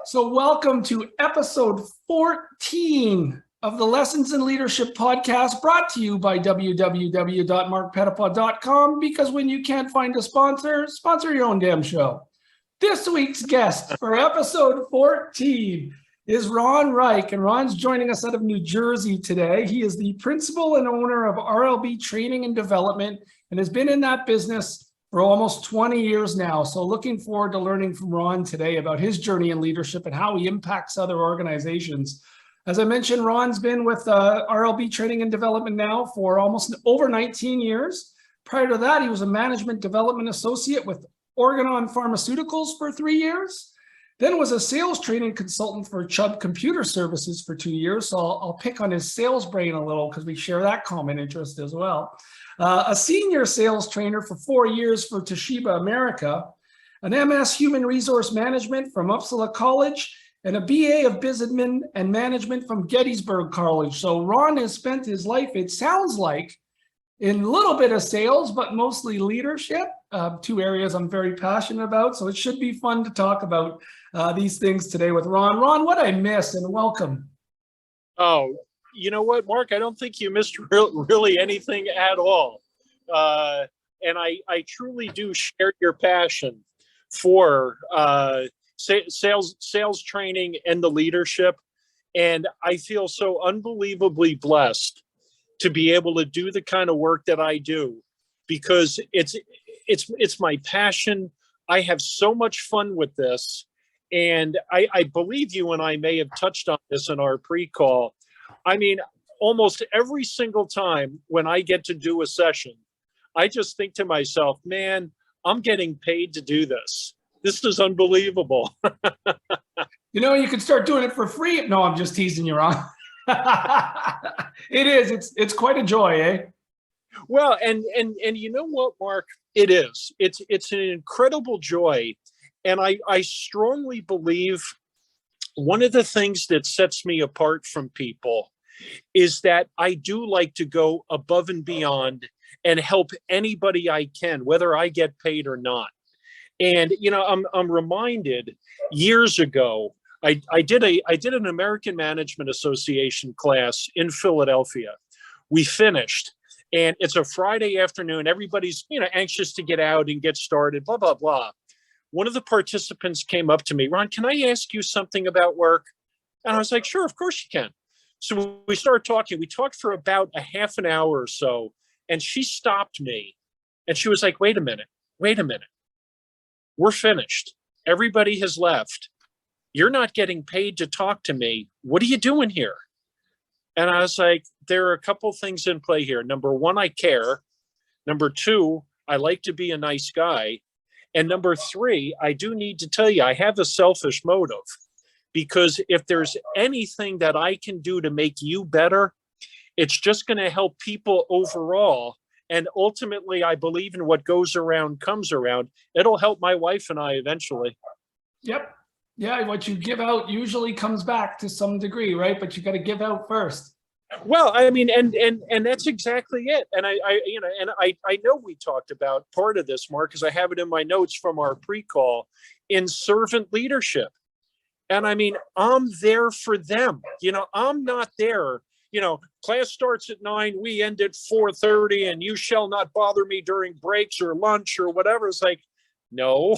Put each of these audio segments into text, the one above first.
So welcome to episode 14 of the Lessons in Leadership podcast, brought to you by www.markpetipod.com, because when you can't find a sponsor, sponsor your own damn show. This week's guest for episode 14 is Ron Reich, and Ron's joining us out of New Jersey today. He is the principal and owner of RLB Training and Development and has been in that business for almost 20 years now. So looking forward to learning from Ron today about his journey in leadership and how he impacts other organizations. As I mentioned, Ron's been with RLB Training and Development now for almost over 19 years. Prior to that, he was a management development associate with Organon Pharmaceuticals for 3 years. Then was a sales training consultant for Chubb Computer Services for 2 years. So I'll pick on his sales brain a little because we share that common interest as well. A senior sales trainer for 4 years for Toshiba America, an MS Human Resource Management from Uppsala College, and a BA of Business and Management from Gettysburg College. So Ron has spent his life, it sounds like, in a little bit of sales, but mostly leadership, two areas I'm very passionate about. So it should be fun to talk about these things today with Ron. Ron, what I missed, and welcome. Oh, you know what, Mark? I don't think you missed really anything at all. And I truly do share your passion for sales training and the leadership. And I feel so unbelievably blessed to be able to do the kind of work that I do, because it's my passion. I have so much fun with this. And I believe you and I may have touched on this in our pre-call. I mean, almost every single time when I get to do a session, I just think to myself, man, I'm getting paid to do this. This is unbelievable. You know, you can start doing it for free. No, I'm just teasing you, Ron. It is. It's quite a joy, eh? Well, and you know what, Mark? It is. It's an incredible joy. And I strongly believe one of the things that sets me apart from people is that I do like to go above and beyond and help anybody I can, whether I get paid or not. And, you know, I'm reminded years ago, I did an American Management Association class in Philadelphia. We finished, and it's a Friday afternoon. Everybody's, anxious to get out and get started, blah, blah, blah. One of the participants came up to me, Ron, can I ask you something about work? And I was like, sure, of course you can. So we started talking. We talked for about a half an hour or so, and she stopped me, and she was like, wait a minute. We're finished. Everybody has left. You're not getting paid to talk to me. What are you doing here? And I was like, there are a couple things in play here. Number one, I care. Number two, I like to be a nice guy. And number three, I do need to tell you, I have a selfish motive, because if there's anything that I can do to make you better, it's just going to help people overall. And ultimately, I believe in what goes around comes around. It'll help my wife and I eventually. Yep. Yeah, what you give out usually comes back to some degree, right? But you got to give out first. Well, I mean, and that's exactly it. And I know we talked about part of this, Mark, because I have it in my notes from our pre-call, in servant leadership. And I mean, I'm there for them. I'm not there. Class starts at 9, we end at 4:30, and you shall not bother me during breaks or lunch or whatever. It's like, no,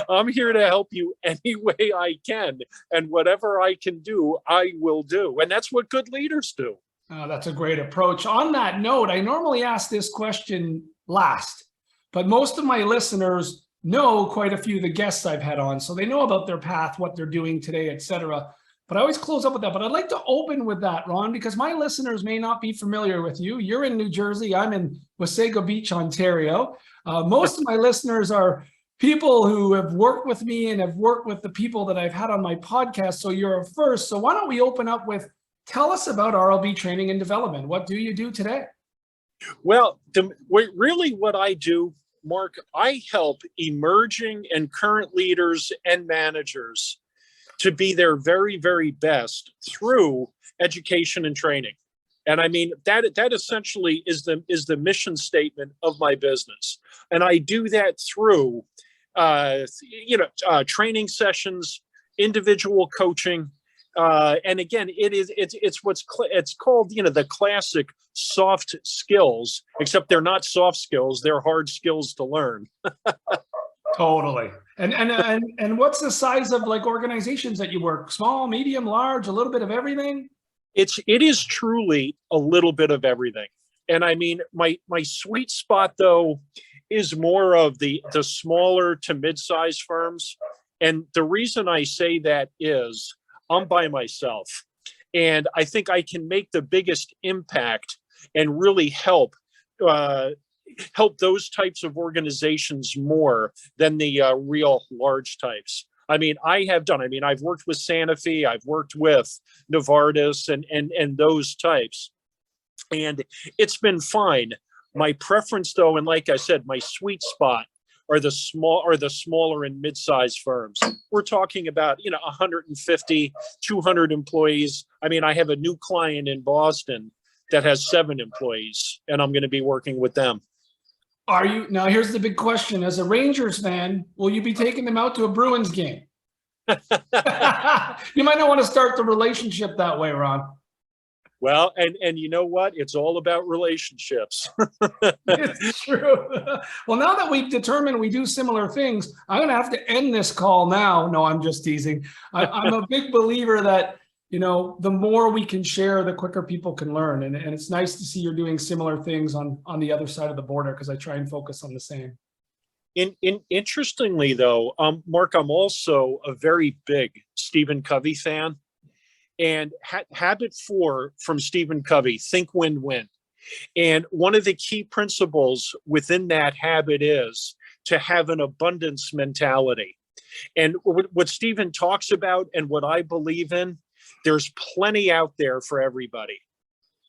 I'm here to help you any way I can. And whatever I can do, I will do. And that's what good leaders do. Oh, that's a great approach. On that note, I normally ask this question last, but most of my listeners know quite a few of the guests I've had on. So they know about their path, what they're doing today, etc. But I always close up with that. But I'd like to open with that, Ron, because my listeners may not be familiar with you. You're in New Jersey. I'm in Wasaga Beach, Ontario. Most of my listeners are people who have worked with me and have worked with the people that I've had on my podcast. So you're a first. So why don't we open up with, tell us about RLB Training and Development. What do you do today? Well, really what I do, Mark, I help emerging and current leaders and managers to be their very, very best through education and training. And I mean, that essentially is the mission statement of my business. And I do that through, training sessions, individual coaching. And again, it's called, the classic soft skills, except they're not soft skills. They're hard skills to learn. Totally. And what's the size of like organizations that you work? Small, medium, large, a little bit of everything? It is truly a little bit of everything. And I mean, my sweet spot though is more of the smaller to mid-sized firms. And the reason I say that is I'm by myself, and I think I can make the biggest impact and really help those types of organizations more than the real large types. I mean, I've worked with Sanofi, I've worked with Novartis and those types, and it's been fine. My preference though, and like I said, my sweet spot are the smaller and mid-sized firms. We're talking about, 150, 200 employees. I mean, I have a new client in Boston that has 7 employees, and I'm going to be working with them. Now here's the big question. As a Rangers fan, will you be taking them out to a Bruins game? You might not want to start the relationship that way, Ron. Well, and you know what? It's all about relationships. It's true. Well, now that we've determined we do similar things, I'm going to have to end this call now. No, I'm just teasing. I'm a big believer that, the more we can share, the quicker people can learn. And it's nice to see you're doing similar things on the other side of the border, because I try and focus on the same. Interestingly, though, Mark, I'm also a very big Stephen Covey fan. And habit 4 from Stephen Covey, think win-win. And one of the key principles within that habit is to have an abundance mentality. And what Stephen talks about and what I believe in, there's plenty out there for everybody.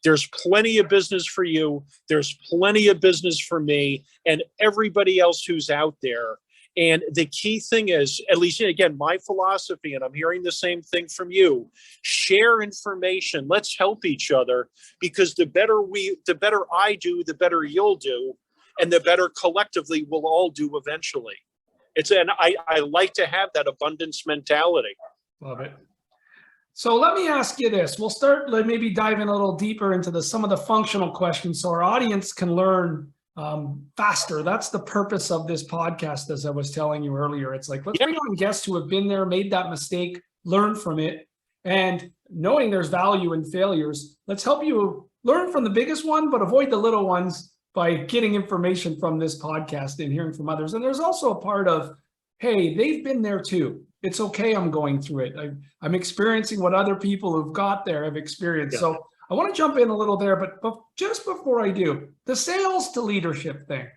There's plenty of business for you. There's plenty of business for me and everybody else who's out there. And the key thing is, at least again, my philosophy, and I'm hearing the same thing from you, share information. Let's help each other, because the better I do, the better you'll do, and the better collectively we'll all do eventually. I like to have that abundance mentality. Love it. So let me ask you this. We'll start maybe diving a little deeper into some of the functional questions so our audience can learn faster. That's the purpose of this podcast, as I was telling you earlier. It's like, let's bring on guests who have been there, made that mistake, learn from it, and knowing there's value in failures, let's help you learn from the biggest one, but avoid the little ones by getting information from this podcast and hearing from others. And there's also a part of, hey, they've been there too. It's okay, I'm going through it. I'm experiencing what other people who've got there have experienced. Yeah. So I want to jump in a little there, but just before I do, the sales to leadership thing.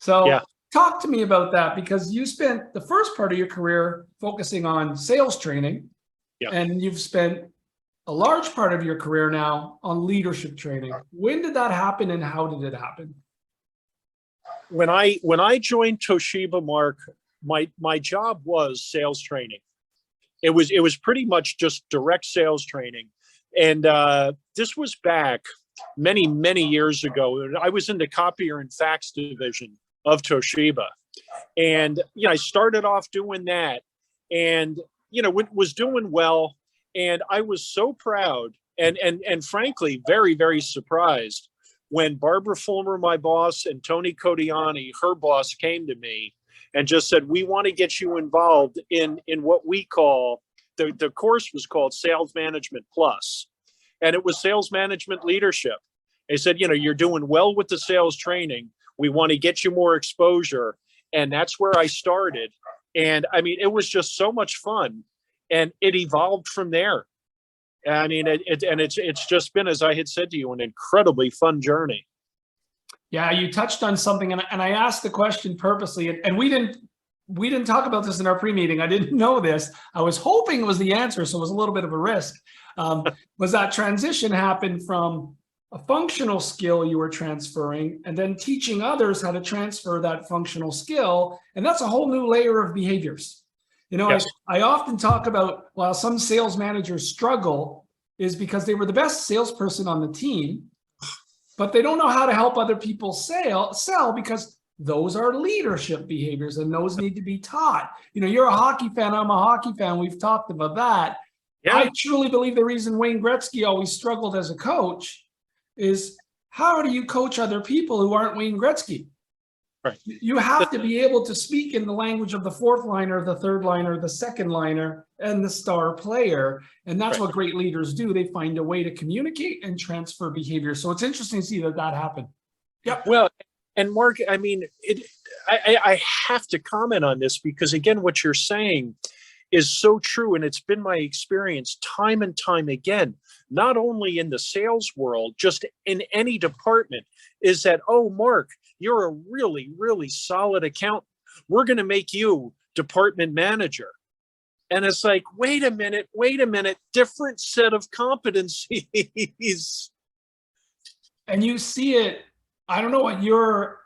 So talk to me about that, because you spent the first part of your career focusing on sales training, and you've spent a large part of your career now on leadership training. When did that happen, and how did it happen? When I joined Toshiba, Mark, my job was sales training. It was pretty much just direct sales training. And this was back many, many years ago. I was in the copier and fax division of Toshiba. And, I started off doing that and, was doing well. And I was so proud and frankly, very, very surprised when Barbara Fulmer, my boss, and Tony Codiani, her boss, came to me and just said, we want to get you involved in what we call, the course was called Sales Management Plus, and it was sales management leadership. They said, you're doing well with the sales training. We want to get you more exposure. And that's where I started. And I mean, it was just so much fun, and it evolved from there. I mean, it's just been, as I had said to you, an incredibly fun journey. Yeah, you touched on something, and I asked the question purposely, and we didn't talk about this in our pre-meeting. I didn't know this. I was hoping it was the answer, so it was a little bit of a risk. Was that transition happened from a functional skill you were transferring, and then teaching others how to transfer that functional skill, and that's a whole new layer of behaviors. Yes. I often talk about, while some sales managers struggle, is because they were the best salesperson on the team, but they don't know how to help other people sell because those are leadership behaviors, and those need to be taught. You know, you're a hockey fan, I'm a hockey fan. We've talked about that. Yeah. I truly believe the reason Wayne Gretzky always struggled as a coach is, how do you coach other people who aren't Wayne Gretzky? Right. You have to be able to speak in the language of the fourth liner, the third liner, the second liner, and the star player. And that's what great leaders do. They find a way to communicate and transfer behavior. So it's interesting to see that happened. Yep. Well, and Mark, I mean, I have to comment on this because, again, what you're saying is so true. And it's been my experience time and time again, not only in the sales world, just in any department, is that, oh, Mark, you're a really, really solid accountant. We're going to make you department manager. And it's like, wait a minute, different set of competencies. And you see it, I don't know what your,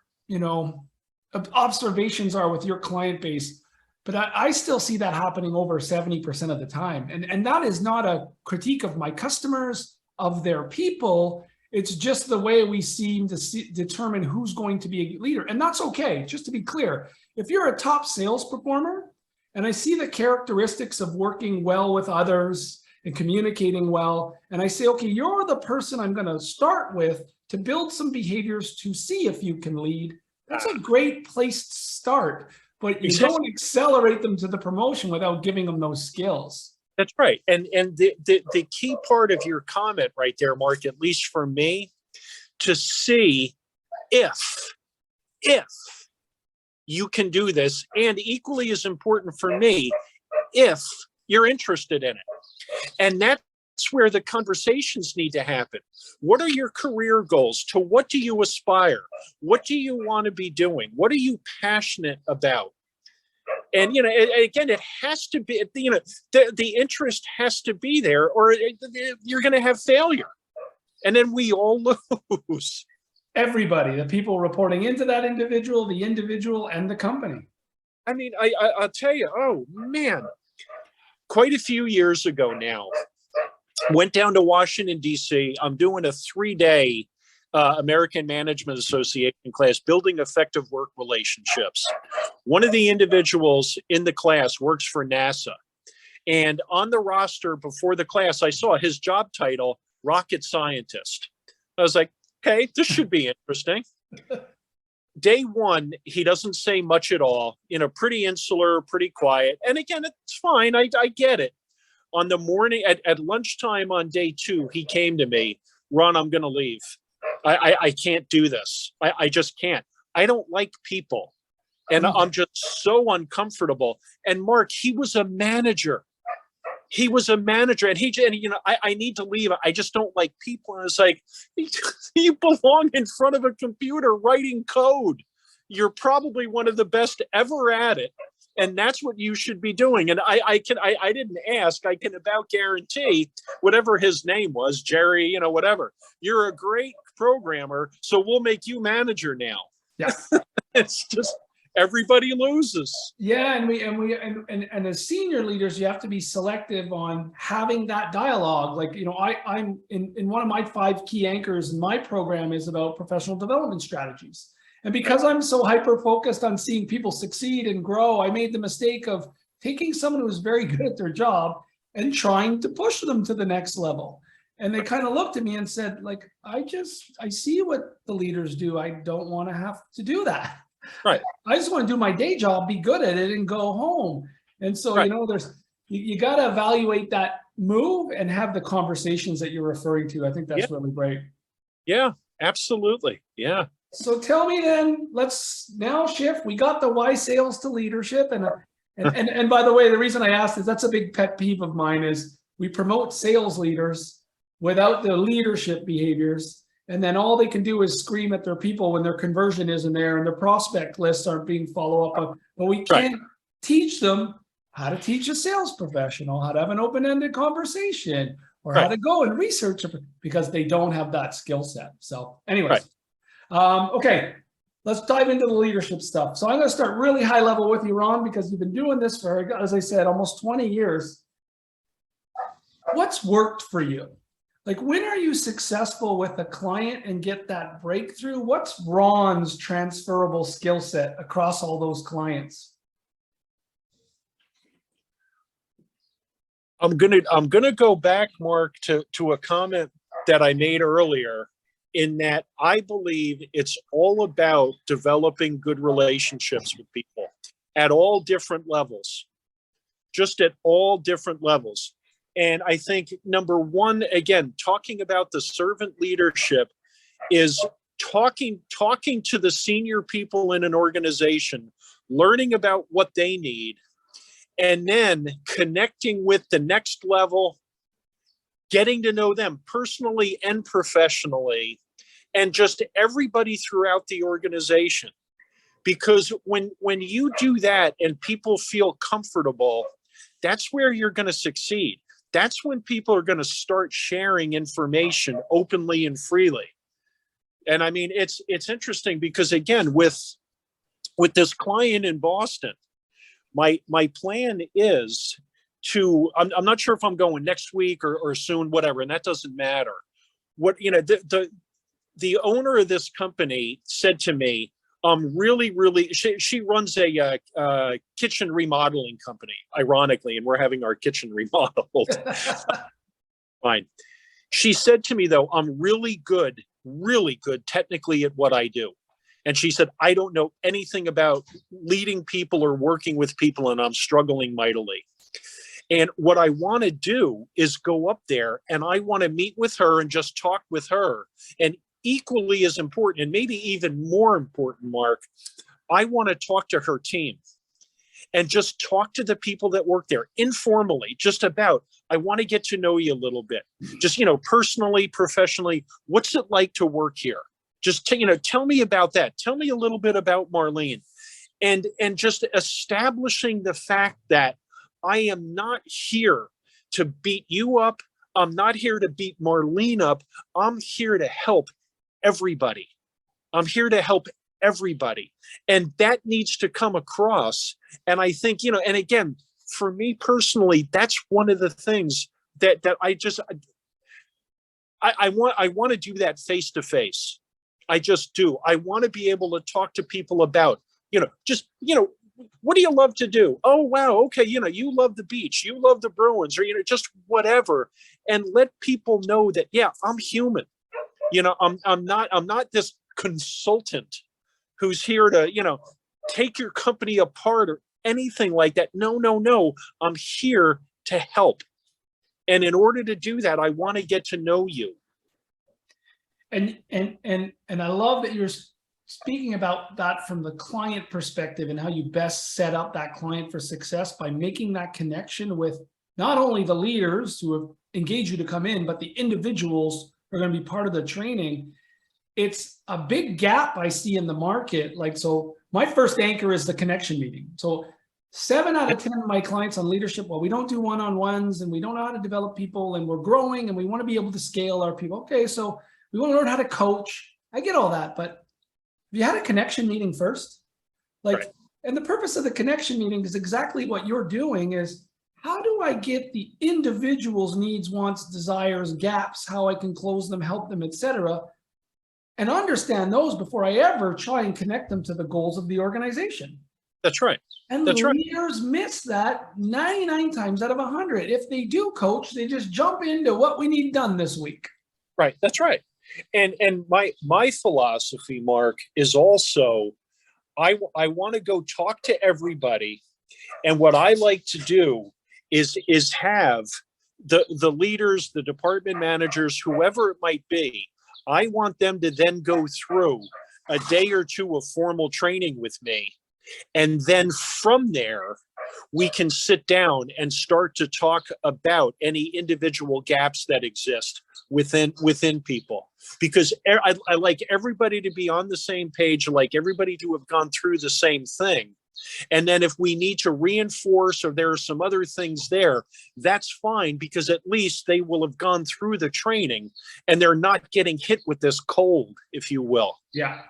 observations are with your client base, but I still see that happening over 70% of the time. And that is not a critique of my customers, of their people. It's just the way we seem to determine who's going to be a leader. And that's okay. Just to be clear, if you're a top sales performer and I see the characteristics of working well with others and communicating well, and I say, okay, you're the person I'm going to start with to build some behaviors to see if you can lead. That's a great place to start, but you don't accelerate them to the promotion without giving them those skills. That's right. And the key part of your comment right there, Mark, at least for me, to see if you can do this, and equally as important for me, if you're interested in it. And that's where the conversations need to happen. What are your career goals? To what do you aspire? What do you want to be doing? What are you passionate about? And, again, it has to be, the interest has to be there, or you're going to have failure. And then we all lose. Everybody, the people reporting into that individual, the individual, and the company. I mean, I'll tell you, oh, man, quite a few years ago now, went down to Washington, D.C. I'm doing a 3-day American Management Association class, Building Effective Work Relationships. One of the individuals in the class works for NASA. And on the roster before the class, I saw his job title, Rocket Scientist. I was like, okay, this should be interesting. Day one, he doesn't say much at all, pretty insular, pretty quiet. And again, it's fine. I get it. On the morning, at lunchtime on day 2, he came to me, Ron, I'm going to leave. I can't do this. I just can't. I don't like people. And I'm just so uncomfortable. And Mark, he was a manager. And I need to leave. I just don't like people. And it's like, you belong in front of a computer writing code. You're probably one of the best ever at it. And that's what you should be doing. And I didn't ask, I can about guarantee whatever his name was, Jerry, whatever, you're a great programmer. So we'll make you manager now. Yeah. It's just, everybody loses. Yeah. And as senior leaders, you have to be selective on having that dialogue. Like, I'm in one of my 5 key anchors in my program is about professional development strategies. And because I'm so hyper-focused on seeing people succeed and grow, I made the mistake of taking someone who was very good at their job and trying to push them to the next level. And they kind of looked at me and said, like, I see what the leaders do. I don't want to have to do that. Right. I just want to do my day job, be good at it, and go home. And so, right. You got to evaluate that move and have the conversations that you're referring to. I think that's really great. Yeah, absolutely. Yeah. So tell me then, let's now shift. We got the why sales to leadership. And by the way, the reason I asked is that's a big pet peeve of mine is we promote sales leaders without the leadership behaviors. And then all they can do is scream at their people when their conversion isn't there and their prospect lists aren't being followed up on. But we can't teach them how to teach a sales professional, how to have an open-ended conversation, or how to go and research it because they don't have that skill set. So anyways. Okay, let's dive into the leadership stuff. So I'm going to start really high level with you, Ron, because you've been doing this for, as I said, almost 20 years. What's worked for you? Like, when are you successful with a client and get that breakthrough? What's Ron's transferable skill set across all those clients? I'm gonna go back, Mark, to a comment that I made earlier, in that I believe it's all about developing good relationships with people at all different levels, just at all different levels. And I think number one, again, talking about the servant leadership is talking to the senior people in an organization, learning about what they need, and then connecting with the next level, getting to know them personally and professionally, and just everybody throughout the organization. Because when you do that and people feel comfortable, that's where you're going to succeed. That's when people are going to start sharing information openly and freely. And I mean, it's interesting because, again, with this client in Boston, my plan is to, I'm not sure if I'm going next week or soon, whatever, and that doesn't matter. What, the owner of this company said to me, really, she runs a kitchen remodeling company, ironically, and we're having our kitchen remodeled. Fine. She said to me, though, I'm really good technically at what I do. And she said, I don't know anything about leading people or working with people, and I'm struggling mightily. And what I want to do is go up there and I want to meet with her and just talk with her. And equally as important, and maybe even more important, Mark, I want to talk to her team and just talk to the people that work there informally, just about, I want to get to know you a little bit. Just, personally, professionally, what's it like to work here? Just, tell me about that. Tell me a little bit about Marlene. And just establishing the fact that I am not here to beat you up. I'm not here to beat Marlene up. I'm here to help everybody. I'm here to help everybody. And that needs to come across. And I think, and again, for me personally, that's one of the things that I want to do that face to face. I just do. I want to be able to talk to people about, what do you love to do? Oh, wow. Okay. You love the beach, you love the Bruins, or, just whatever. And let people know that, yeah, I'm human. I'm not this consultant who's here to, take your company apart or anything like that. No. I'm here to help. And in order to do that, I want to get to know you. And I love that you're speaking about that from the client perspective and how you best set up that client for success by making that connection with not only the leaders who have engaged you to come in, but the individuals who are going to be part of the training. It's a big gap I see in the market. So my first anchor is the connection meeting. So 7 out of 10 of my clients on leadership, well, we don't do one-on-ones and we don't know how to develop people and we're growing and we want to be able to scale our people. Okay, so we want to learn how to coach. I get all that, but if you had a connection meeting first, right. And the purpose of the connection meeting is exactly what you're doing is, how do I get the individual's needs, wants, desires, gaps, how I can close them, help them, etc., and understand those before I ever try and connect them to the goals of the organization. That's right. And leaders miss that 99 times out of 100. If they do coach, they just jump into what we need done this week. Right. That's right. And my philosophy, Mark, is also I want to go talk to everybody. And what I like to do is have the leaders, the department managers, whoever it might be, I want them to then go through a day or two of formal training with me. And then from there, we can sit down and start to talk about any individual gaps that exist within people. Because I like everybody to be on the same page, like everybody to have gone through the same thing. And then if we need to reinforce or there are some other things there, that's fine, because at least they will have gone through the training and they're not getting hit with this cold, if you will. Yeah.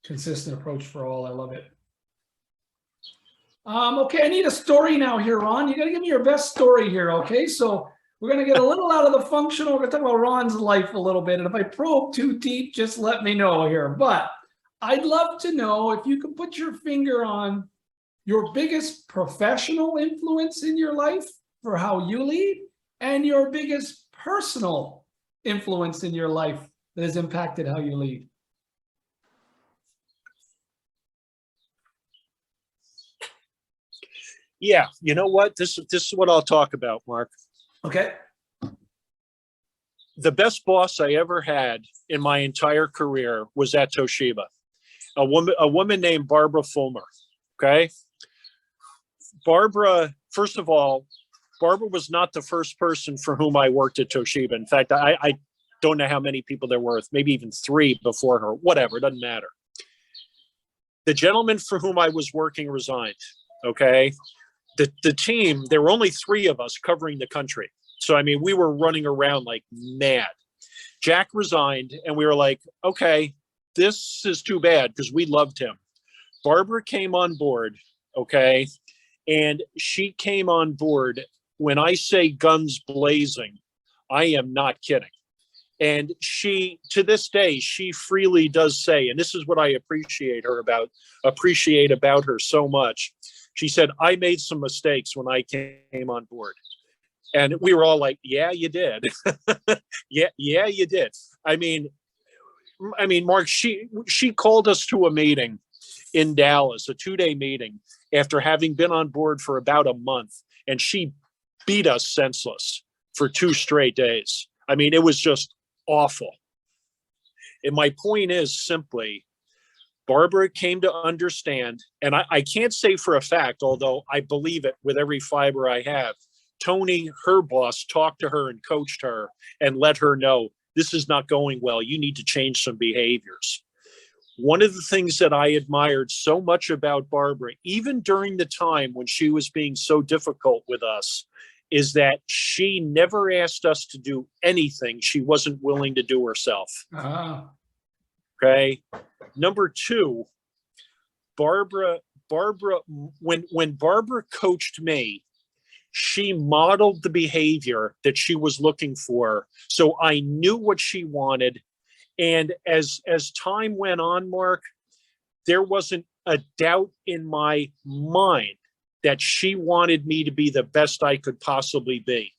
Consistent approach for all. I love it. Okay, I need a story now here, Ron. You got to give me your best story here, okay? So We're going to get a little out of the functional. We're going to talk about Ron's life a little bit. And if I probe too deep, just let me know here. But I'd love to know if you could put your finger on your biggest professional influence in your life for how you lead and your biggest personal influence in your life that has impacted how you lead. Yeah, you know what? This is what I'll talk about, Mark. Okay. The best boss I ever had in my entire career was at Toshiba. A woman named Barbara Fulmer. Okay. Barbara, first of all, Barbara was not the first person for whom I worked at Toshiba. In fact, I don't know how many people there were, maybe even 3 before her, whatever, it doesn't matter. The gentleman for whom I was working resigned. Okay. The team, there were only 3 of us covering the country. So, I mean, we were running around like mad. Jack resigned and we were like, okay, this is too bad because we loved him. Barbara came on board, okay, and she came on board. When I say guns blazing, I am not kidding. And she, to this day, she freely does say, and this is what I appreciate about her so much. She said, I made some mistakes when I came on board. And we were all like, yeah, you did. yeah, you did. I mean, Mark, she called us to a meeting in Dallas, a 2-day meeting, after having been on board for about a month, and she beat us senseless for 2 straight days. I mean, it was just awful. And my point is simply, Barbara came to understand, and I can't say for a fact, although I believe it with every fiber I have, Tony, her boss, talked to her and coached her and let her know, this is not going well. You need to change some behaviors. One of the things that I admired so much about Barbara, even during the time when she was being so difficult with us, is that she never asked us to do anything she wasn't willing to do herself. Okay. Number 2, Barbara, when Barbara coached me, she modeled the behavior that she was looking for. So I knew what she wanted. And as time went on, Mark, there wasn't a doubt in my mind that she wanted me to be the best I could possibly be.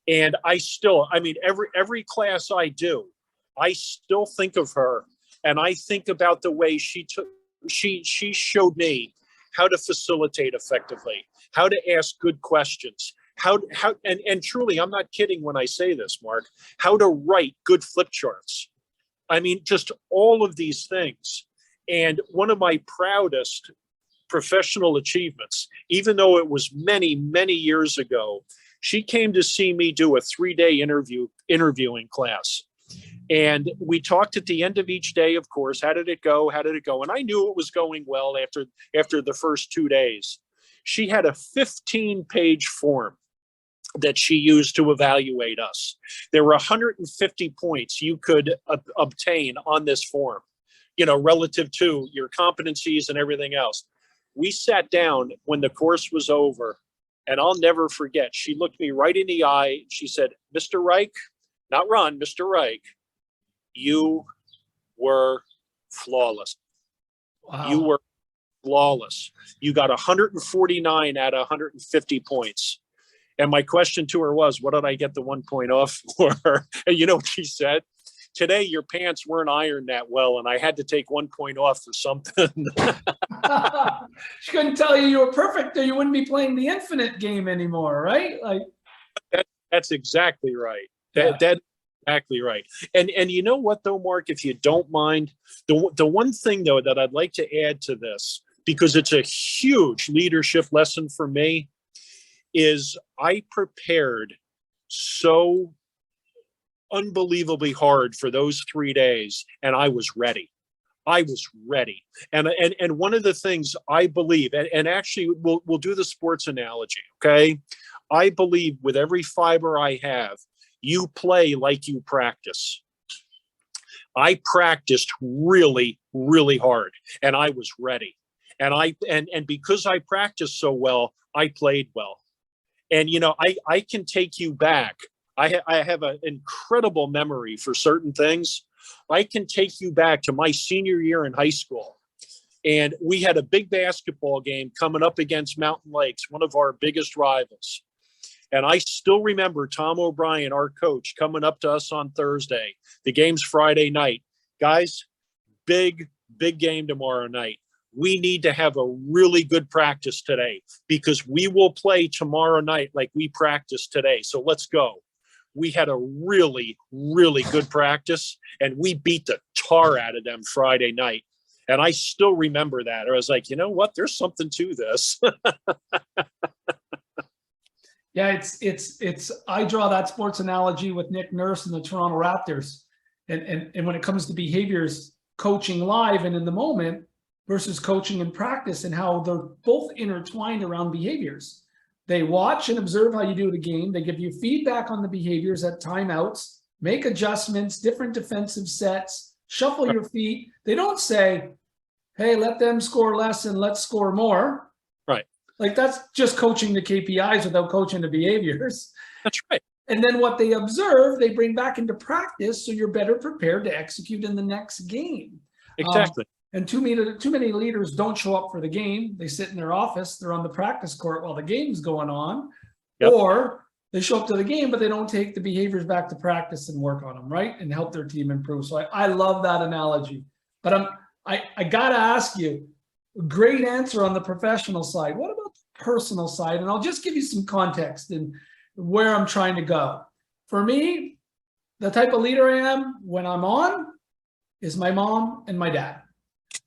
And every class I do, I still think of her, and I think about the way she showed me how to facilitate effectively, how to ask good questions, and truly, I'm not kidding when I say this, Mark, how to write good flip charts. I mean, just all of these things. And one of my proudest professional achievements, even though it was many, many years ago, she came to see me do a 3-day interviewing class. And we talked at the end of each day, of course, how did it go? And I knew it was going well after the first 2 days. She had a 15-page form that she used to evaluate us. There were 150 points you could obtain on this form, relative to your competencies and everything else. We sat down when the course was over, and I'll never forget, she looked me right in the eye. She said, Mr. Reich, not Ron, Mr. Reich, you were flawless. Wow. You were flawless. You got 149 out of 150 points. And my question to her was, what did I get the 1 point off for? And you know what she said? Today, your pants weren't ironed that well, and I had to take 1 point off for something. She couldn't tell you were perfect, or you wouldn't be playing the infinite game anymore, right? Like that's exactly right. Yeah. That's exactly right. And you know what, though, Mark, if you don't mind, the one thing, though, that I'd like to add to this, because it's a huge leadership lesson for me, is I prepared so unbelievably hard for those 3 days, and I was ready. And one of the things I believe, and actually we'll do the sports analogy, okay? I believe with every fiber I have, you play like you practice. I practiced really, really hard, and I was ready. And because I practiced so well, I played well. And, I can take you back. I have an incredible memory for certain things. I can take you back to my senior year in high school. And we had a big basketball game coming up against Mountain Lakes, one of our biggest rivals. And I still remember Tom O'Brien, our coach, coming up to us on Thursday. The game's Friday night. Guys, big game tomorrow night. We need to have a really good practice today because we will play tomorrow night like we practiced today. So let's go. We had a really, really good practice, and we beat the tar out of them Friday night. And I still remember that. I was like, you know what? There's something to this. Yeah, it's. I draw that sports analogy with Nick Nurse and the Toronto Raptors, and when it comes to behaviors, coaching live and in the moment versus coaching in practice, and how they're both intertwined around behaviors. They watch and observe how you do the game. They give you feedback on the behaviors at timeouts, make adjustments, different defensive sets, shuffle your feet. They don't say, hey, let them score less and let's score more. Right. Like that's just coaching the KPIs without coaching the behaviors. That's right. And then what they observe, they bring back into practice so you're better prepared to execute in the next game. Exactly. And too many leaders don't show up for the game. They sit in their office. They're on the practice court while the game's going on. Yep. Or they show up to the game, but they don't take the behaviors back to practice and work on them, right? And help their team improve. So I love that analogy. But I got to ask you, great answer on the professional side. What about the personal side? And I'll just give you some context and where I'm trying to go. For me, the type of leader I am when I'm on is my mom and my dad.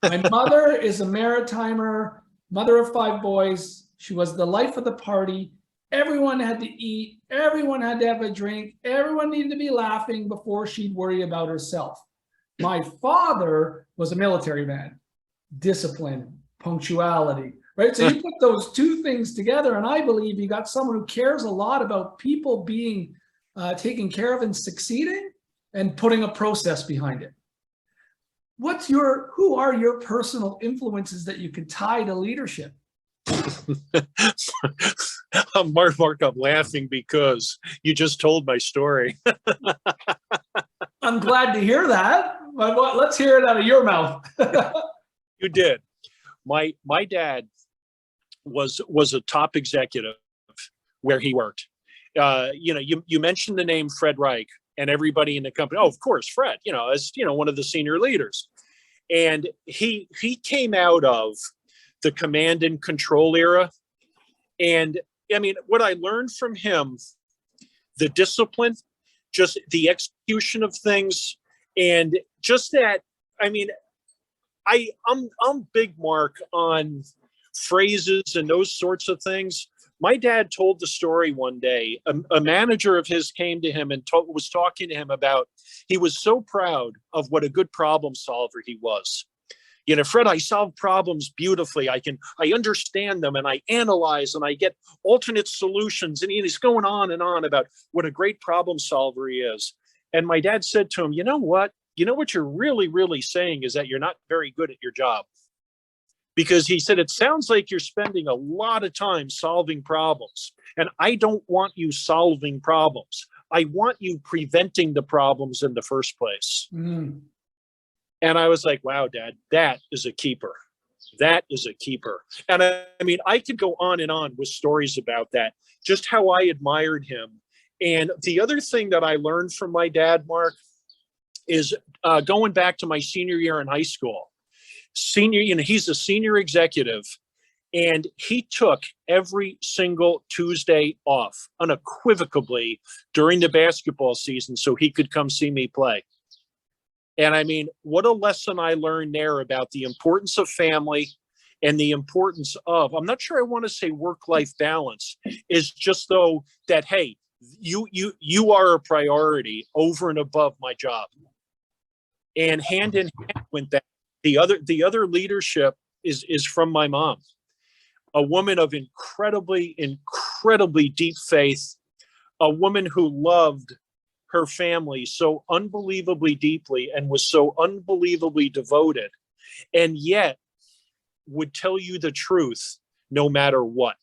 My mother is a maritimer, mother of 5 boys. She was the life of the party. Everyone had to eat. Everyone had to have a drink. Everyone needed to be laughing before she'd worry about herself. My father was a military man. Discipline, punctuality, right? So you put those two things together, and I believe you got someone who cares a lot about people being taken care of and succeeding and putting a process behind it. Who are your personal influences that you could tie to leadership? Mark, I'm laughing because you just told my story. I'm glad to hear that. But let's hear it out of your mouth. You did. My dad was a top executive where he worked. You mentioned the name Fred Reich, and everybody in the company. Oh, of course, Fred. As one of the senior leaders, and he came out of the command and control era. And I mean, what I learned from him, the discipline, just the execution of things, and just that. I mean, I'm big, Mark, on phrases and those sorts of things. My dad told the story one day. A manager of his came to him and was talking to him about he was so proud of what a good problem solver he was. Fred, I solve problems beautifully. I understand them and I analyze and I get alternate solutions. And he's going on and on about what a great problem solver he is. And my dad said to him, you know what? You know what you're really, really saying is that you're not very good at your job. Because he said, it sounds like you're spending a lot of time solving problems. And I don't want you solving problems. I want you preventing the problems in the first place. Mm. And I was like, wow, Dad, that is a keeper. That is a keeper. And I mean, I could go on and on with stories about that, just how I admired him. And the other thing that I learned from my dad, Mark, is going back to my senior year in high school. He's a senior executive, and he took every single Tuesday off unequivocally during the basketball season so he could come see me play. And I mean, what a lesson I learned there about the importance of family and the importance of, I'm not sure I want to say work-life balance, is just though that, hey, you are a priority over and above my job. And hand in hand with that, the other leadership is from my mom, a woman of incredibly deep faith, a woman who loved her family so unbelievably deeply and was so unbelievably devoted, and yet would tell you the truth no matter what.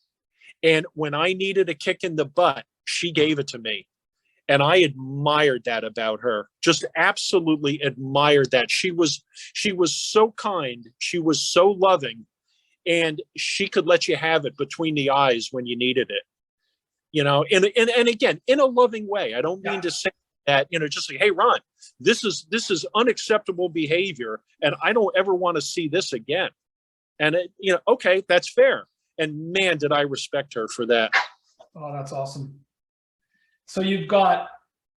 And when I needed a kick in the butt, she gave it to me. And I admired that about her. Just absolutely admired that. She was so kind. She was so loving, and she could let you have it between the eyes when you needed it. And again, in a loving way. I don't mean to say that, just like, hey, Ron, this is unacceptable behavior, and I don't ever want to see this again. And okay, that's fair. And man, did I respect her for that. Oh, that's awesome. So you've got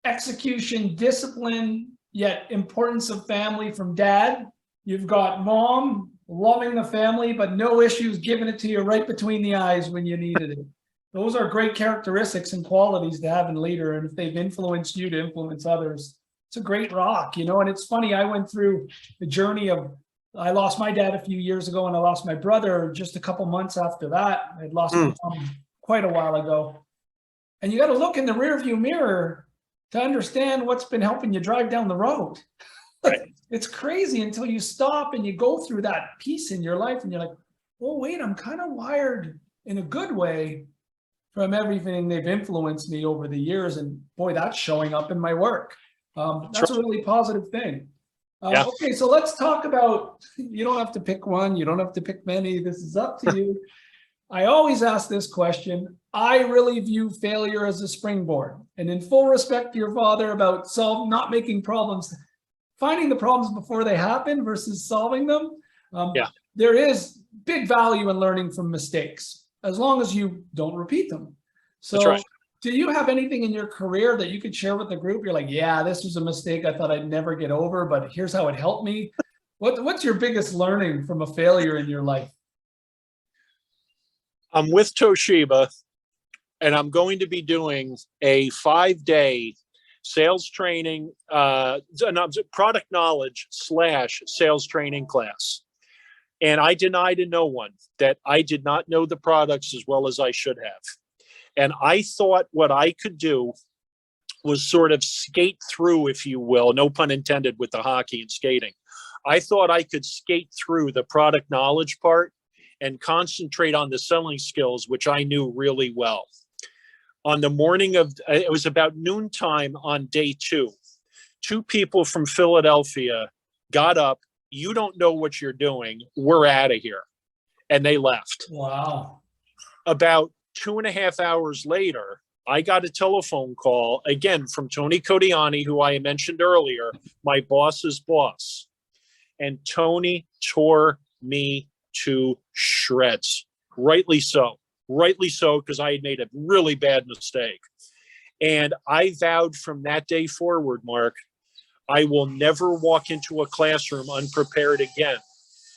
execution, discipline, yet importance of family from dad. You've got mom loving the family, but no issues, giving it to you right between the eyes when you needed it. Those are great characteristics and qualities to have in a leader. And if they've influenced you to influence others, it's a great rock, And it's funny, I went through the journey of, I lost my dad a few years ago, and I lost my brother just a couple months after that. I'd lost my mom quite a while ago. And you got to look in the rearview mirror to understand what's been helping you drive down the road. Right. It's crazy until you stop and you go through that piece in your life and you're like, oh, wait, I'm kind of wired in a good way from everything they've influenced me over the years. And boy, that's showing up in my work. That's a really positive thing. Okay, so let's talk about, you don't have to pick one, you don't have to pick many, this is up to you. I always ask this question. I really view failure as a springboard. And in full respect to your father about not making problems, finding the problems before they happen versus solving them, there is big value in learning from mistakes, as long as you don't repeat them. So that's right. Do you have anything in your career that you could share with the group? You're like, yeah, this was a mistake I thought I'd never get over, but here's how it helped me. What's your biggest learning from a failure in your life? I'm with Toshiba, and I'm going to be doing a 5-day sales training, product knowledge / sales training class. And I deny to no one that I did not know the products as well as I should have. And I thought what I could do was sort of skate through, if you will, no pun intended with the hockey and skating. I thought I could skate through the product knowledge part and concentrate on the selling skills, which I knew really well. On the morning of, it was about noontime on day 2, 2 people from Philadelphia got up. You don't know what you're doing. We're out of here. And they left. Wow. About 2.5 hours later, I got a telephone call again from Tony Codiani, who I mentioned earlier, my boss's boss. And Tony tore me to shreds. Rightly so, because I had made a really bad mistake. And I vowed from that day forward, Mark, I will never walk into a classroom unprepared again.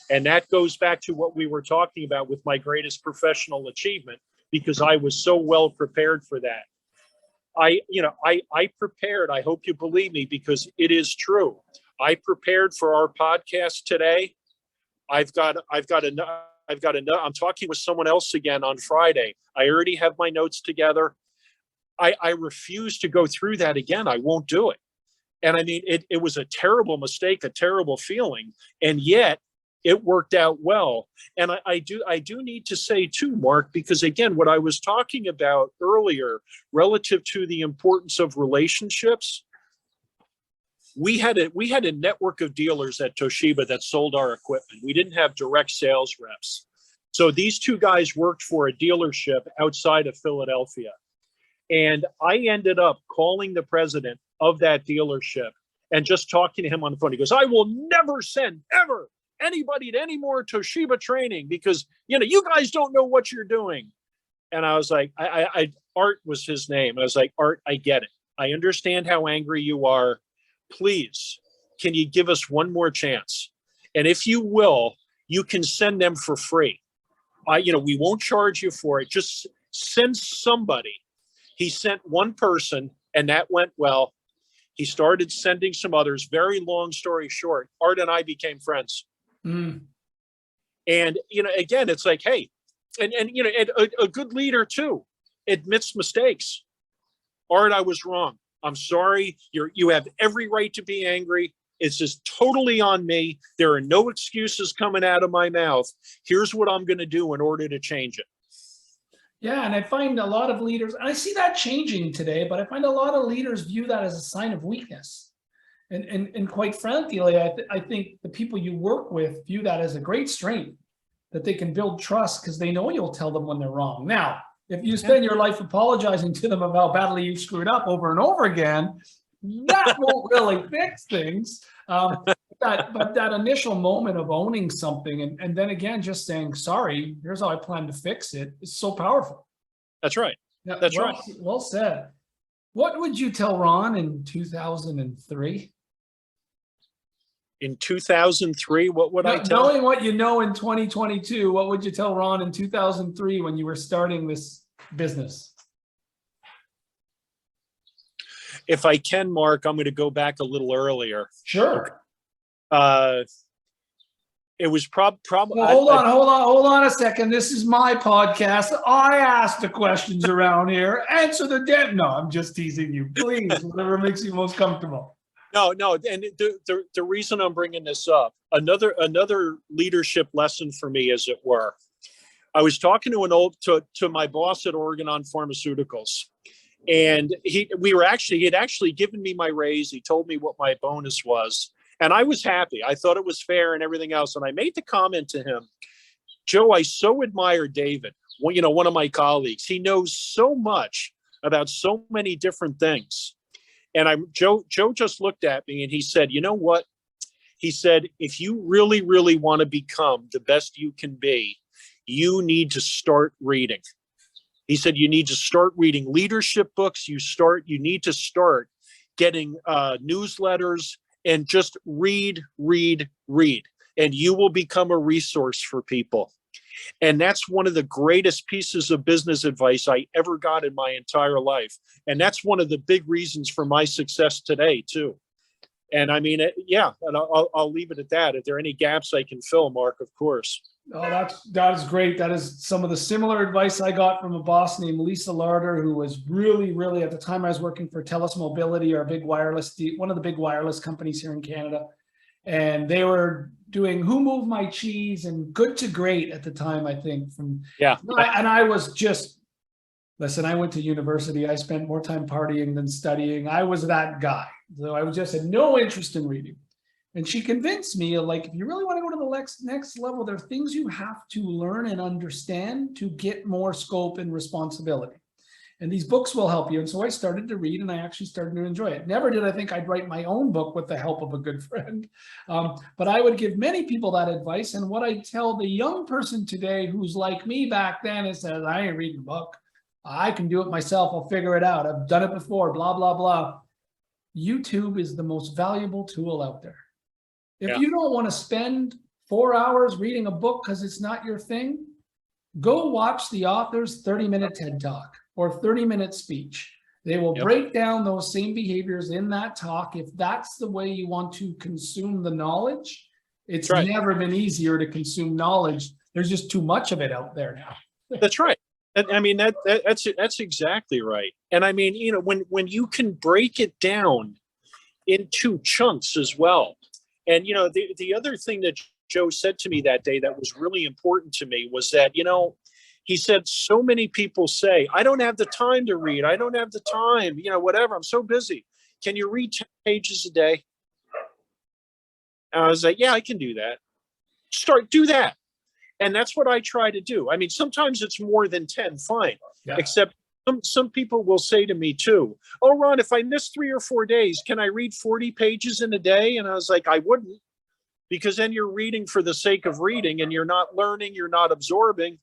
And that goes back to what we were talking about with my greatest professional achievement, because I was so well prepared for that. I prepared. I hope you believe me, because it is true. I prepared for our podcast today. I'm talking with someone else again on Friday. I already have my notes together. I refuse to go through that again. I won't do it. And I mean, it was a terrible mistake, a terrible feeling, and yet it worked out well. And I do need to say too, Mark, because again, what I was talking about earlier relative to the importance of relationships, we had a network of dealers at Toshiba that sold our equipment. We didn't have direct sales reps. So these 2 guys worked for a dealership outside of Philadelphia. And I ended up calling the president of that dealership and just talking to him on the phone. He goes, I will never send ever anybody to any more Toshiba training because, you guys don't know what you're doing. And I was like, Art was his name. I was like, Art, I get it. I understand how angry you are. Please, can you give us one more chance? And if you will, you can send them for free. We won't charge you for it. Just send somebody. He sent one person and that went well. He started sending some others. Very long story short, Art and I became friends. Mm. And, again, it's like, hey, and a good leader too admits mistakes. Art, I was wrong. I'm sorry. You have every right to be angry. It's just totally on me. There are no excuses coming out of my mouth. Here's what I'm going to do in order to change it. Yeah, and I find a lot of leaders, and I see that changing today, but I find a lot of leaders view that as a sign of weakness. And quite frankly, I think the people you work with view that as a great strength, that they can build trust because they know you'll tell them when they're wrong. Now, if you spend your life apologizing to them about how badly you screwed up over and over again, that won't really fix things. But that initial moment of owning something and then again, just saying, sorry, here's how I plan to fix it, is so powerful. That's right. Yeah, That's right. Well said. What would you tell Ron in 2003? In 2003, what would I tell? Knowing what you know in 2022, what would you tell Ron in 2003 when you were starting this business? If I can, Mark, I'm going to go back a little earlier. Sure. It was probably. Well, hold on a second. This is my podcast. I ask the questions around here. Answer the damn. No, I'm just teasing you. Please, whatever makes you most comfortable. No, and the reason I'm bringing this up, another leadership lesson for me, as it were. I was talking to my boss at Oregon Pharmaceuticals, and he had actually given me my raise. He told me what my bonus was, and I was happy. I thought it was fair and everything else. And I made the comment to him, Joe, I so admire David. Well, one of my colleagues. He knows so much about so many different things. And Joe just looked at me and he said, you know what? He said, if you really, really want to become the best you can be, you need to start reading. He said, you need to start reading leadership books. You need to start getting newsletters and just read. And you will become a resource for people. And that's one of the greatest pieces of business advice I ever got in my entire life. And that's one of the big reasons for my success today, too. And I mean, and I'll leave it at that. If there are any gaps I can fill, Mark, of course. Oh, that is great. That is some of the similar advice I got from a boss named Lisa Larder, who was really, really, at the time I was working for TELUS Mobility, one of the big wireless companies here in Canada. And they were doing Who Moved My Cheese and Good to Great at the time, I think. And I was just, listen, I went to university. I spent more time partying than studying. I was that guy. So I just had no interest in reading. And she convinced me, like, if you really want to go to the next level, there are things you have to learn and understand to get more scope and responsibility. And these books will help you. And so I started to read and I actually started to enjoy it. Never did I think I'd write my own book with the help of a good friend. But I would give many people that advice. And what I tell the young person today who's like me back then is that I ain't reading a book. I can do it myself. I'll figure it out. I've done it before, blah, blah, blah. YouTube is the most valuable tool out there. If you don't want to spend 4 hours reading a book because it's not your thing, go watch the author's 30-minute TED Talk or 30-minute speech. They will break down those same behaviors in that talk. If that's the way you want to consume the knowledge, it's never been easier to consume knowledge. There's just too much of it out there now. That's right. I mean, that's exactly right. And I mean, when you can break it down into chunks as well. And, the other thing that Joe said to me that day that was really important to me was that, he said, so many people say, I don't have the time to read. I don't have the time, whatever. I'm so busy. Can you read 10 pages a day? And I was like, yeah, I can do that. Do that. And that's what I try to do. I mean, sometimes it's more than 10, fine. Yeah. Except some people will say to me too, oh, Ron, if I miss 3 or 4 days, can I read 40 pages in a day? And I was like, I wouldn't, because then you're reading for the sake of reading and you're not learning, you're not absorbing.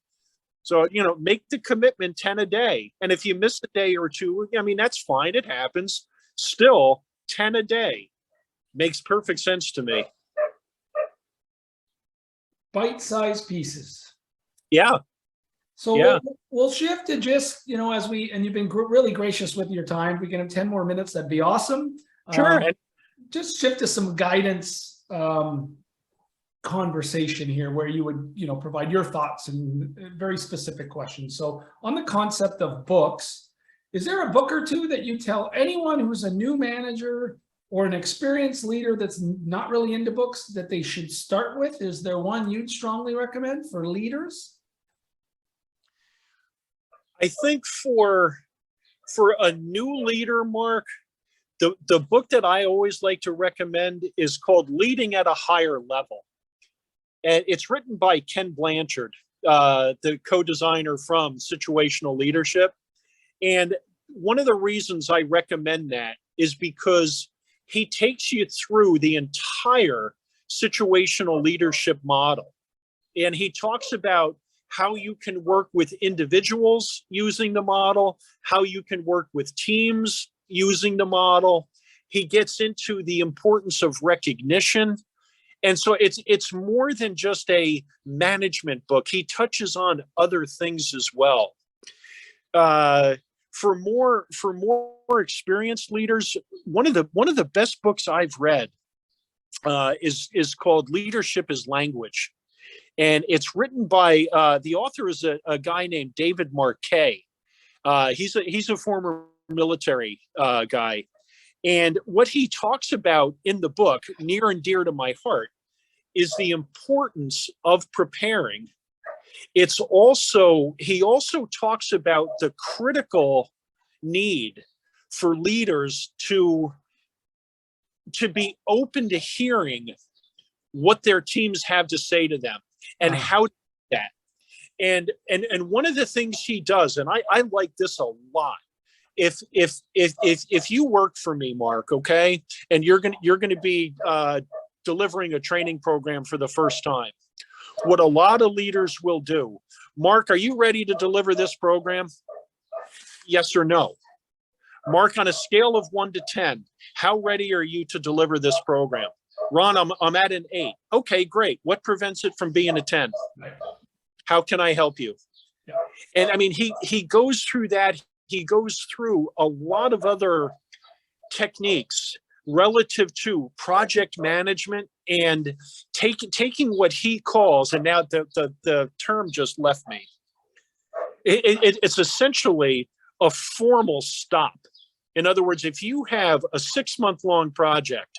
So, make the commitment 10 a day. And if you miss a day or two, I mean, that's fine. It happens. Still, 10 a day makes perfect sense to me. Bite-sized pieces. Yeah. So we'll shift to just, and you've been really gracious with your time. If we can have 10 more minutes, that'd be awesome. Sure. Just shift to some guidance conversation here where you would, provide your thoughts and very specific questions. So on the concept of books, is there a book or two that you tell anyone who's a new manager or an experienced leader that's not really into books that they should start with? Is there one you'd strongly recommend for leaders? I think for a new leader, Mark, the book that I always like to recommend is called Leading at a Higher Level. And it's written by Ken Blanchard, the co-designer from Situational Leadership. And one of the reasons I recommend that is because he takes you through the entire situational leadership model. And he talks about how you can work with individuals using the model, how you can work with teams using the model. He gets into the importance of recognition. And so it's more than just a management book. He touches on other things as well. For more experienced leaders, one of the best books I've read is called Leadership is Language. And it's written by the author is a guy named David Marquet. He's a former military guy. And what he talks about in the book, near and dear to my heart, is the importance of preparing. He also talks about the critical need for leaders to be open to hearing what their teams have to say to them and how to do that. And one of the things he does, and I like this a lot. If you work for me, Mark, okay, and you're gonna be delivering a training program for the first time, what a lot of leaders will do, Mark, are you ready to deliver this program? Yes or no? Mark, on a scale of 1 to 10, how ready are you to deliver this program? Ron, I'm at an 8. Okay, great. What prevents it from being a 10? How can I help you? Yeah. And I mean, he goes through that. He goes through a lot of other techniques relative to project management and taking what he calls, and now the term just left me. It's essentially a formal stop. In other words, if you have a 6-month-long project,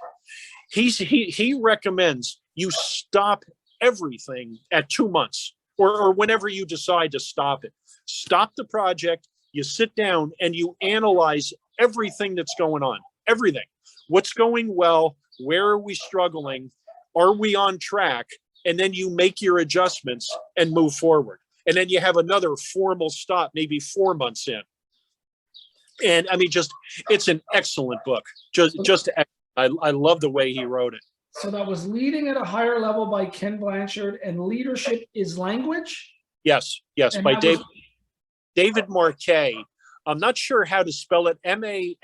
he recommends you stop everything at 2 months or whenever you decide to stop it. Stop the project, you sit down and you analyze everything that's going on, everything. What's going well? Where are we struggling? Are we on track? And then you make your adjustments and move forward. And then you have another formal stop, maybe 4 months in. And I mean, it's an excellent book. I love the way he wrote it. So that was Leading at a Higher Level by Ken Blanchard, and Leadership is Language? Yes, and by David Marquet. I'm not sure how to spell it. Marquet.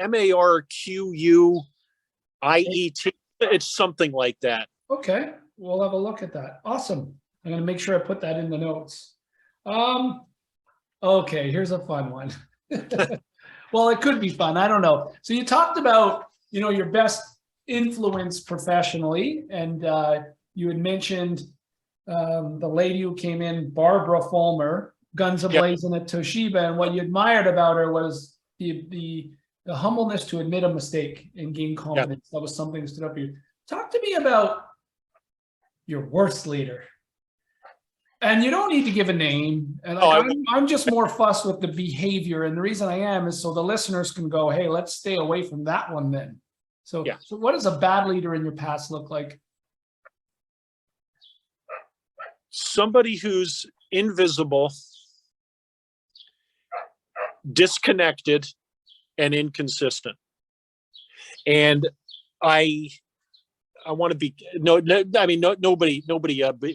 It's something like that. Okay, we'll have a look at that. Awesome. I'm going to make sure I put that in the notes. Okay, here's a fun one. Well, it could be fun. I don't know. So you talked about, your best influence professionally, and you had mentioned the lady who came in, Barbara Fulmer, guns ablazing at Toshiba, and what you admired about her was the humbleness to admit a mistake and gain confidence. That was something that stood up for you. Talk to me about your worst leader. And you don't need to give a name. And I'm just more fussed with the behavior. And the reason I am is so the listeners can go, hey, let's stay away from that one then. So what does a bad leader in your past look like? Somebody who's invisible, disconnected, and inconsistent. And I want to be nobody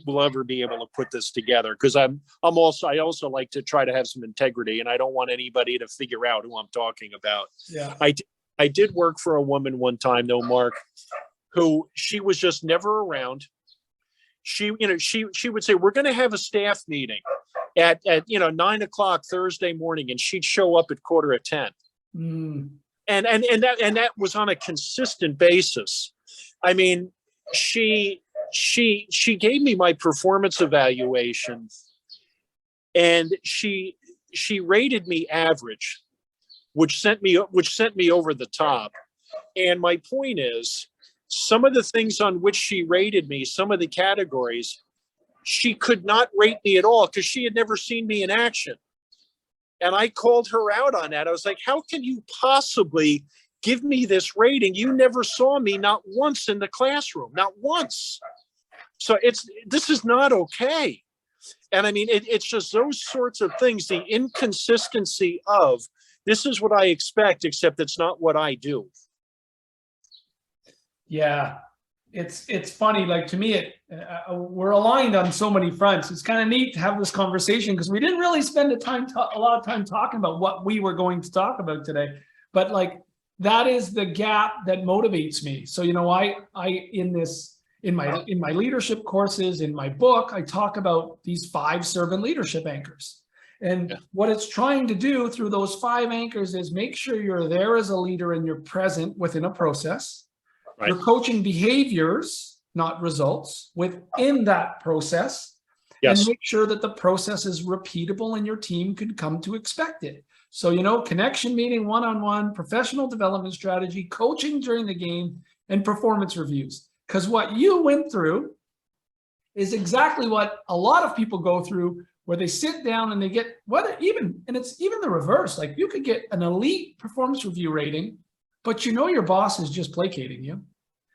will ever be able to put this together, because I also like to try to have some integrity, and I don't want anybody to figure out who I'm talking about. Yeah. I did work for a woman one time though, Mark, who she was just never around. She would say, we're going to have a staff meeting at 9 o'clock Thursday morning, and she'd show up at 9:45. And that was on a consistent basis. I mean, she gave me my performance evaluation, and she rated me average, which sent me over the top. And my point is, some of the things on which she rated me, some of the categories, she could not rate me at all because she had never seen me in action. And I called her out on that. I was like, how can you possibly give me this rating? You never saw me not once in the classroom, not once. So this is not okay. And I mean, it's just those sorts of things, the inconsistency of this is what I expect, except it's not what I do. Yeah, it's funny. Like, to me, we're aligned on so many fronts. It's kind of neat to have this conversation because we didn't really spend a lot of time talking about what we were going to talk about today. But like, that is the gap that motivates me. So, you know, in my leadership courses, in my book, I talk about these 5 servant leadership anchors. And what it's trying to do through those 5 anchors is make sure you're there as a leader and you're present within a process. Right. You're coaching behaviors, not results, within that process. Yes. And make sure that the process is repeatable and your team can come to expect it. So, you know, connection meeting, one-on-one, professional development strategy, coaching during the game, and performance reviews. Because what you went through is exactly what a lot of people go through, where they sit down and they get it's even the reverse. Like, you could get an elite performance review rating, but you know your boss is just placating you.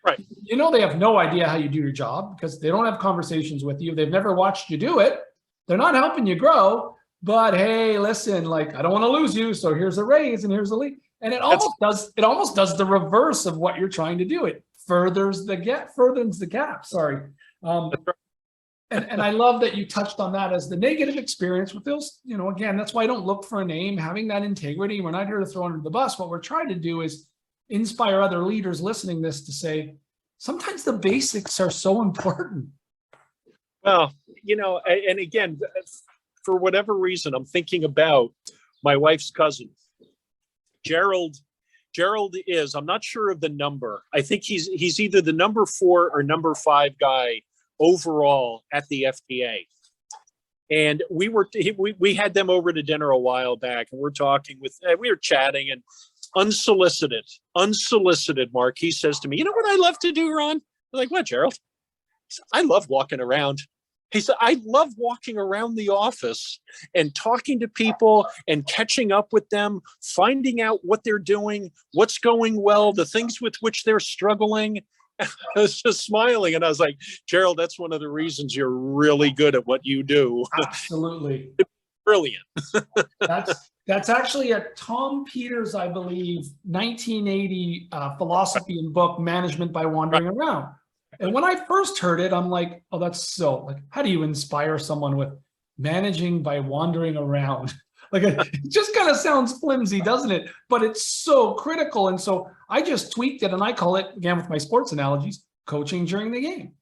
Right. You know they have no idea how you do your job because they don't have conversations with you. They've never watched you do it. They're not helping you grow. But hey, listen, like, I don't want to lose you, so here's a raise and here's a lead. And it almost does the reverse of what you're trying to do. It furthers the gap. Sorry. And I love that you touched on that as the negative experience with those. You know, again, that's why I don't look for a name, having that integrity. We're not here to throw under the bus. What we're trying to do is inspire other leaders listening this to say, sometimes the basics are so important. Well, you know, and again, for whatever reason, I'm thinking about my wife's cousin, Gerald. Gerald is, I'm not sure of the number. I think he's either the number 4 or number 5 guy overall at the FDA. And we had them over to dinner a while back, and we were chatting, and unsolicited, Mark, he says to me, you know what I love to do, Ron? I'm like, what, Gerald? He said, I love walking around. He said, I love walking around the office and talking to people and catching up with them, finding out what they're doing, what's going well, the things with which they're struggling. I was just smiling, and I was like, Gerald, that's one of the reasons you're really good at what you do. Absolutely. Brilliant. That's actually a Tom Peters, I believe, 1980 philosophy and book, Management by Wandering Around. And when I first heard it, I'm like, oh, that's so, like, how do you inspire someone with managing by wandering around? Like, it just kind of sounds flimsy, doesn't it? But it's so critical. And so I just tweaked it, and I call it, again, with my sports analogies, coaching during the game.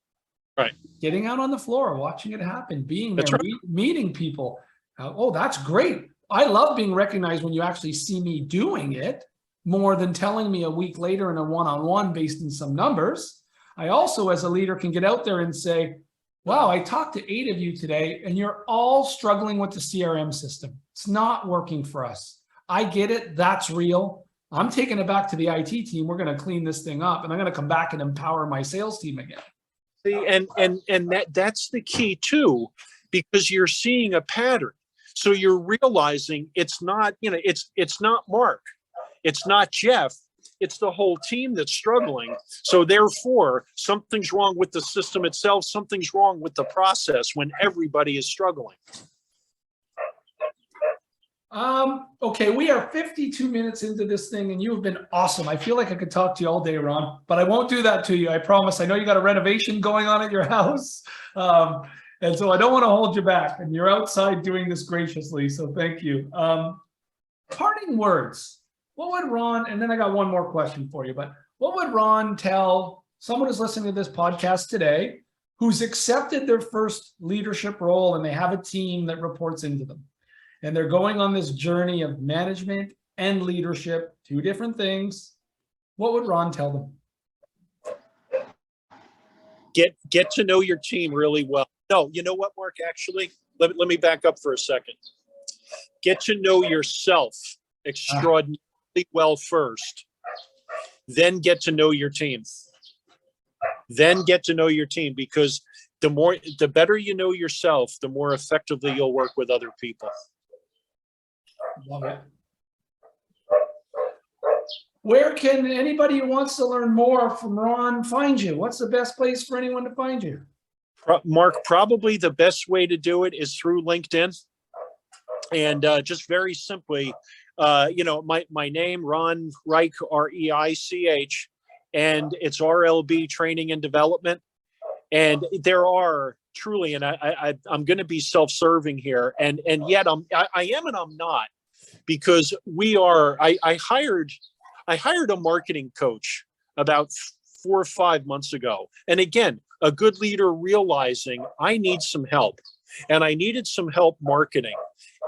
Right. Getting out on the floor, watching it happen, being there, right. Meeting people. Oh, that's great. I love being recognized when you actually see me doing it, more than telling me a week later in a one-on-one based in some numbers. I also, as a leader, can get out there and say, wow, I talked to 8 of you today, and you're all struggling with the CRM system. It's not working for us. I get it. That's real. I'm taking it back to the IT team. We're going to clean this thing up, and I'm going to come back and empower my sales team again. See, and that's the key too, because you're seeing a pattern. So you're realizing it's not, you know, it's not Mark, it's not Jeff, it's the whole team that's struggling. So therefore, something's wrong with the system itself, something's wrong with the process when everybody is struggling. Okay, we are 52 minutes into this thing, and you have been awesome. I feel like I could talk to you all day, Ron, but I won't do that to you. I promise. I know you got a renovation going on at your house. And so I don't want to hold you back, and you're outside doing this graciously. So thank you. Parting words. What would Ron, and then I got one more question for you, but what would Ron tell someone who's listening to this podcast today, who's accepted their first leadership role and they have a team that reports into them, and they're going on this journey of management and leadership, 2 different things? What would Ron tell them? Get to know your team really well. No, you know what, Mark, actually, let me back up for a second. Get to know yourself extraordinarily well first, then get to know your team. Then get to know your team, because the better you know yourself, the more effectively you'll work with other people. Love it. Where can anybody who wants to learn more from Ron find you? What's the best place for anyone to find you? Mark, probably the best way to do it is through LinkedIn. And just very simply, my name, Ron Reich, R-E-I-C-H, and it's RLB Training and Development. And there are truly, and I'm going to be self-serving here, and yet I am and I'm not, because I hired a marketing coach about 4 or 5 months ago. And again, a good leader realizing I need some help, and I needed some help marketing.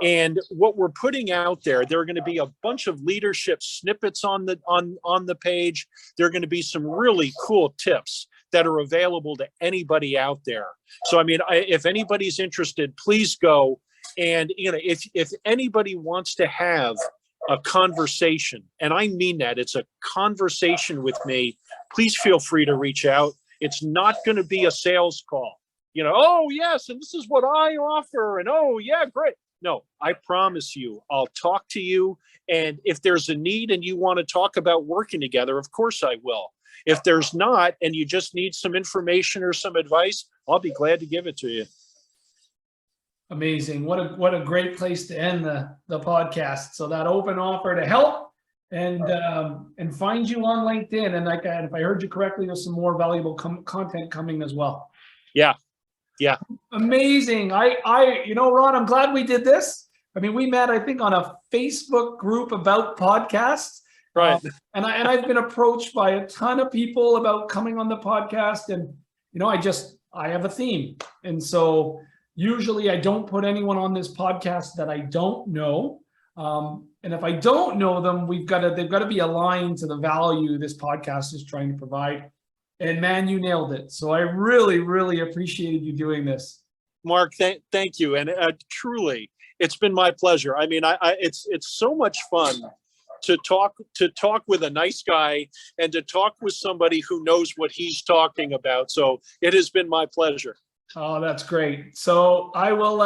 And what we're putting out there are going to be a bunch of leadership snippets on the page. There are going to be some really cool tips that are available to anybody out there. So, I mean, if anybody's interested, please go. And, if anybody wants to have a conversation, and I mean that, it's a conversation with me, please feel free to reach out. It's not going to be a sales call. Oh, yes, and this is what I offer. And, oh, yeah, great. No, I promise you, I'll talk to you. And if there's a need and you want to talk about working together, of course I will. If there's not, and you just need some information or some advice, I'll be glad to give it to you. Amazing. What a great place to end the podcast. So that open offer to help and find you on LinkedIn. And if I heard you correctly, there's some more valuable content coming as well. Yeah. Yeah. Amazing. Ron, I'm glad we did this. I mean, we met, I think, on a Facebook group about podcasts. Right. And I've been approached by a ton of people about coming on the podcast. And, I have a theme. And so usually I don't put anyone on this podcast that I don't know. And if I don't know them, they've got to be aligned to the value this podcast is trying to provide. And man, you nailed it. So I really, really appreciated you doing this. Mark, thank you. And truly, it's been my pleasure. I mean, it's so much fun to talk with a nice guy and to talk with somebody who knows what he's talking about. So it has been my pleasure. Oh, that's great. So I will